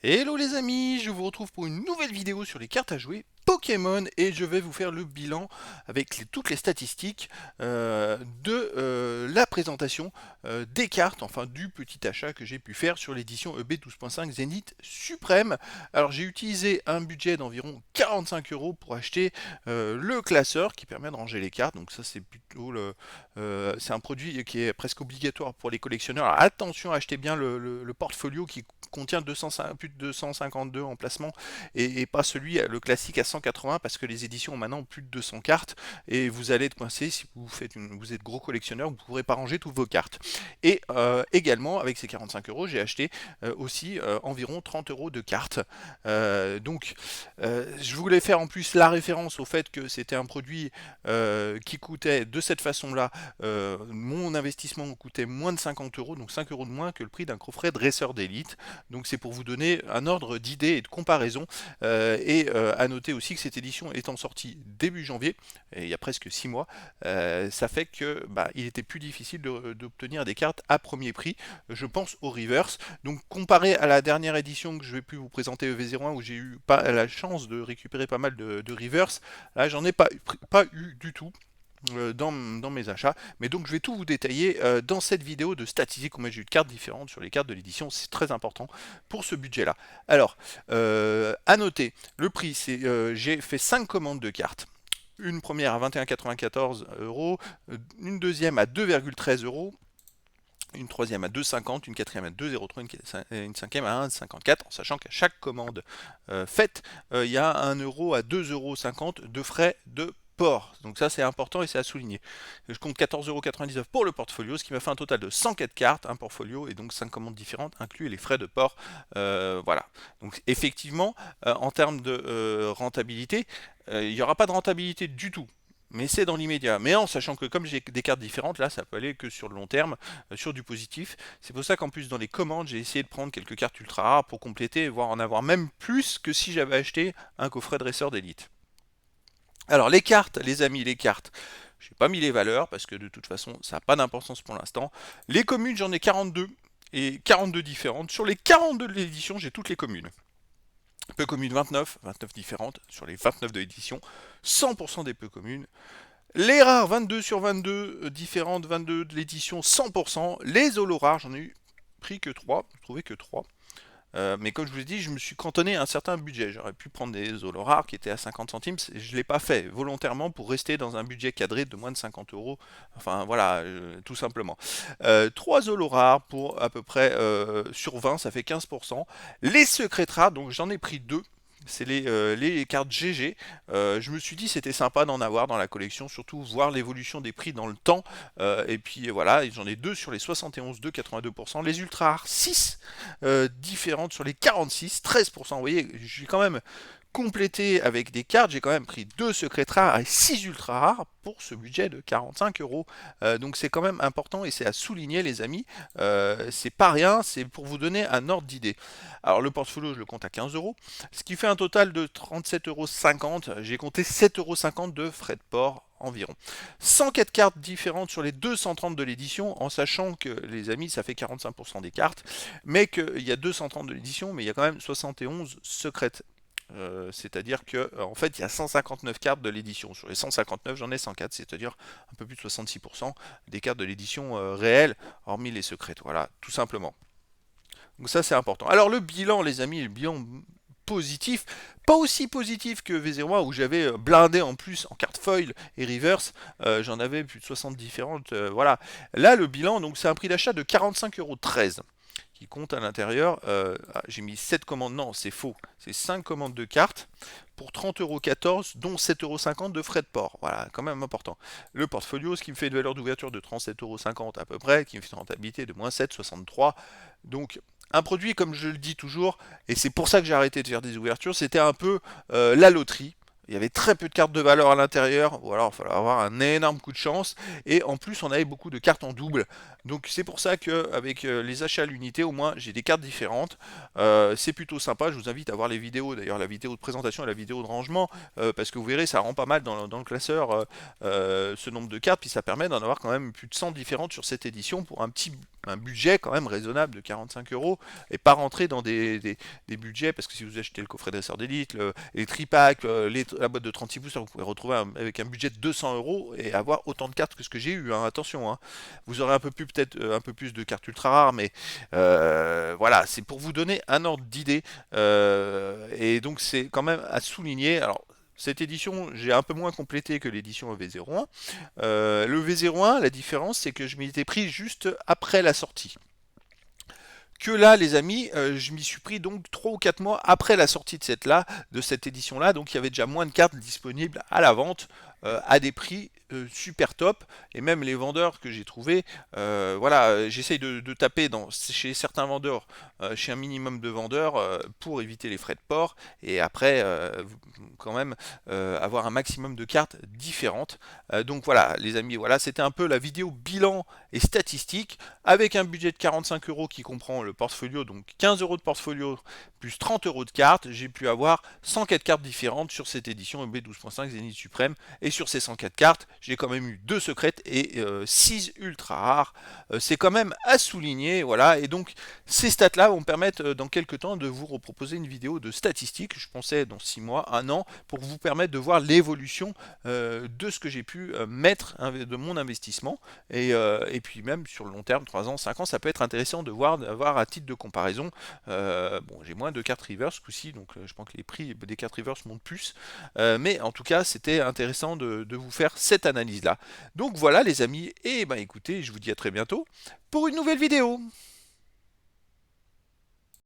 Hello les amis, je vous retrouve pour une nouvelle vidéo sur les cartes à jouer Pokémon et je vais vous faire le bilan avec toutes les statistiques de la présentation des cartes, enfin du petit achat que j'ai pu faire sur l'édition EB 12.5 Zénith Suprême. Alors j'ai utilisé un budget d'environ 45 euros pour acheter le classeur qui permet de ranger les cartes, donc ça c'est plutôt c'est un produit qui est presque obligatoire pour les collectionneurs. Alors, attention, achetez bien le portfolio qui contient plus de 252 emplacements et pas celui, le classique à 180 parce que les éditions ont maintenant plus de 200 cartes et vous allez être coincé si vous êtes gros collectionneur, vous ne pourrez pas ranger toutes vos cartes. Et également, avec ces 45 euros, j'ai acheté aussi environ 30 euros de cartes. Je voulais faire en plus la référence au fait que c'était un produit qui coûtait de cette façon-là. Mon investissement coûtait moins de 50 euros, donc 5 euros de moins que le prix d'un coffret dresseur d'élite. Donc c'est pour vous donner un ordre d'idée et de comparaison. À noter aussi que cette édition étant sortie début janvier, et il y a presque 6 mois, ça fait que il était plus difficile d'obtenir des cartes à premier prix. Je pense au reverse. Donc comparé à la dernière édition que je vais plus vous présenter EV01 où j'ai eu pas la chance de récupérer pas mal de reverse, là j'en ai pas eu du tout dans mes achats. Mais donc je vais tout vous détailler dans cette vidéo de statistiques, combien j'ai eu de cartes différentes sur les cartes de l'édition, c'est très important pour ce budget-là. Alors, à noter, le prix, c'est j'ai fait 5 commandes de cartes. Une première à 21,94 euros, une deuxième à 2,13 euros, une troisième à 2,50, une quatrième à 2,03, une cinquième à 1,54, en sachant qu'à chaque commande faite, il y a 1 euro à 2,50 € de frais de port. Donc ça c'est important et c'est à souligner. Je compte 14,99 € pour le portfolio, ce qui m'a fait un total de 104 cartes, un portfolio et donc 5 commandes différentes, inclus les frais de port. Voilà. Donc effectivement, en termes de rentabilité, il n'y aura pas de rentabilité du tout. Mais c'est dans l'immédiat. Mais en sachant que comme j'ai des cartes différentes, là, ça peut aller que sur le long terme, sur du positif. C'est pour ça qu'en plus, dans les commandes, j'ai essayé de prendre quelques cartes ultra rares pour compléter, voire en avoir même plus que si j'avais acheté un coffret dresseur d'élite. Alors, les cartes, les amis, les cartes. J'ai pas mis les valeurs parce que de toute façon, ça n'a pas d'importance pour l'instant. Les communes, j'en ai 42 et 42 différentes. Sur les 42 de l'édition, j'ai toutes les communes. Peu communes 29 différentes sur les 29 de l'édition, 100% des peu communes. Les rares 22 sur 22 différentes, 22 de l'édition 100%. Les holo rares, j'en ai eu pris que 3, je trouvais que 3. Mais comme je vous l'ai dit, je me suis cantonné à un certain budget. J'aurais pu prendre des holo rares qui étaient à 50 centimes. Je ne l'ai pas fait volontairement pour rester dans un budget cadré de moins de 50 euros. Enfin voilà, tout simplement. 3 holo rares pour à peu près sur 20, ça fait 15%. Les secrets rares, donc j'en ai pris 2. C'est les cartes GG. Je me suis dit c'était sympa d'en avoir dans la collection, surtout voir l'évolution des prix dans le temps. Et puis voilà, j'en ai 2 sur les 71 de 82%. Les ultra rares 6 différentes sur les 46, 13%. Vous voyez, j'ai quand même complété avec des cartes, j'ai quand même pris 2 secrets rares et 6 ultra rares pour ce budget de 45 euros. Donc c'est quand même important et c'est à souligner les amis. C'est pas rien, c'est pour vous donner un ordre d'idée. Alors le portfolio je le compte à 15 euros, ce qui fait un total de 37,50 euros. J'ai compté 7,50 € de frais de port environ. 104 cartes différentes sur les 230 de l'édition, en sachant que, les amis, ça fait 45% des cartes, mais qu'il y a 230 de l'édition, mais il y a quand même 71 secrètes. C'est-à-dire que en fait il y a 159 cartes de l'édition. Sur les 159 j'en ai 104, c'est-à-dire un peu plus de 66% des cartes de l'édition réelle, hormis les secrètes. Voilà, tout simplement. Donc ça c'est important. Alors le bilan les amis, le bilan positif, pas aussi positif que V01 où j'avais blindé en plus en carte foil et reverse, j'en avais plus de 60 différentes, voilà. Là le bilan, donc c'est un prix d'achat de 45,13 € qui compte à l'intérieur, j'ai mis 7 commandes, non c'est faux, c'est 5 commandes de cartes pour 30,14 €, dont 7,50 € de frais de port, voilà, quand même important. Le portfolio, ce qui me fait une valeur d'ouverture de 37,50 € à peu près, qui me fait une rentabilité de moins 7,63, donc un produit, comme je le dis toujours, et c'est pour ça que j'ai arrêté de faire des ouvertures, c'était un peu la loterie. il y avait très peu de cartes de valeur à l'intérieur, ou alors il fallait avoir un énorme coup de chance, et en plus on avait beaucoup de cartes en double. Donc c'est pour ça qu'avec les achats à l'unité, au moins j'ai des cartes différentes. C'est plutôt sympa, je vous invite à voir les vidéos, d'ailleurs la vidéo de présentation et la vidéo de rangement, parce que vous verrez, ça rend pas mal dans le classeur ce nombre de cartes, puis ça permet d'en avoir quand même plus de 100 différentes sur cette édition pour un budget quand même raisonnable de 45 euros, et pas rentrer dans des budgets, parce que si vous achetez le coffret dresseur d'élite, les tripacks, la boîte de 36 pouces, vous pouvez retrouver avec un budget de 200 euros et avoir autant de cartes que ce que j'ai eu, hein, attention, hein. Vous aurez un peu plus, peut-être un peu plus de cartes ultra rares, mais voilà, c'est pour vous donner un ordre d'idée, et donc c'est quand même à souligner. Alors, cette édition, j'ai un peu moins complété que l'édition V01. Le V01, la différence, c'est que je m'y étais pris juste après la sortie. Que là, les amis, je m'y suis pris donc 3 ou 4 mois après la sortie de cette édition-là, donc il y avait déjà moins de cartes disponibles à la vente à des prix super top, et même les vendeurs que j'ai trouvés, voilà, j'essaye de taper chez certains vendeurs, chez un minimum de vendeurs, pour éviter les frais de port, et après, quand même, avoir un maximum de cartes différentes. Donc voilà, les amis, voilà, c'était un peu la vidéo bilan et statistique, avec un budget de 45 euros qui comprend le portfolio, donc 15 euros de portfolio plus 30 euros de cartes. J'ai pu avoir 104 cartes différentes sur cette édition EB12.5 Zénith Suprême, et sur ces 104 cartes, j'ai quand même eu 2 secrètes et 6 ultra rares. C'est quand même à souligner, voilà, et donc ces stats là vont me permettre dans quelques temps de vous reproposer une vidéo de statistiques, je pensais dans 6 mois, 1 an, pour vous permettre de voir l'évolution de ce que j'ai pu mettre de mon investissement, et puis même sur le long terme, 3 ans, 5 ans, ça peut être intéressant de voir, d'avoir à titre de comparaison. Bon, j'ai moins de cartes reverse ce coup-ci, donc je pense que les prix des cartes reverse montent plus, mais en tout cas c'était intéressant de vous faire cette analyse là. Donc voilà les amis, et ben écoutez, je vous dis à très bientôt pour une nouvelle vidéo.